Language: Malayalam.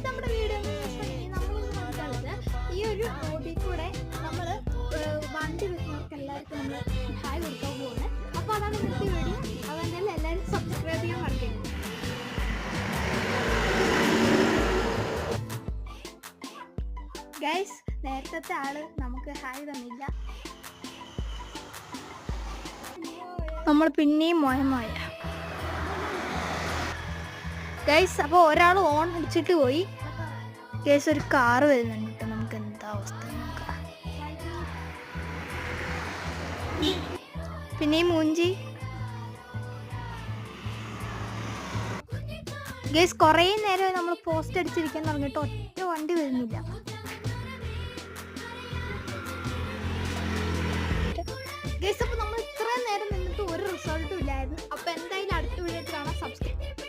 നമ്മുടെ വീഡിയോ നമ്മളൊന്ന് മനസ്സിലാക്കുന്നത് ഈ ഒരു റോഡിൽ കൂടെ നമ്മൾ വണ്ടി വെക്കുന്നവർക്ക് എല്ലാവർക്കും നമ്മൾ ഹായ് കൊടുക്കാൻ പോകുന്നത്. അപ്പോൾ അതാണ് ഇന്നത്തെ വീഡിയോ. അതുതന്നെ എല്ലാവരും സബ്സ്ക്രൈബ് ചെയ്യാൻ മറക്കരുത്. ഗൈസ്, നേരത്തെ ആള് നമുക്ക് ഹായ് തന്നില്ല. നമ്മൾ പിന്നെയും മോയമായ ഗൈസ്. അപ്പോൾ ഒരാൾ ഓൺ അടിച്ചിട്ട് പോയി ഗൈസ്. ഒരു കാറ് വരുന്നുണ്ട് കേട്ടോ. നമുക്ക് എന്താ അവസ്ഥ നോക്കാം. പിന്നെയും മൂഞ്ചി ഗൈസ്. കുറേ നേരം നമ്മൾ പോസ്റ്റ് അടിച്ചിരിക്കാൻ തുടങ്ങിയിട്ട് ഒറ്റ വണ്ടി വരുന്നില്ല ഗൈസ്. അപ്പോൾ നമ്മൾ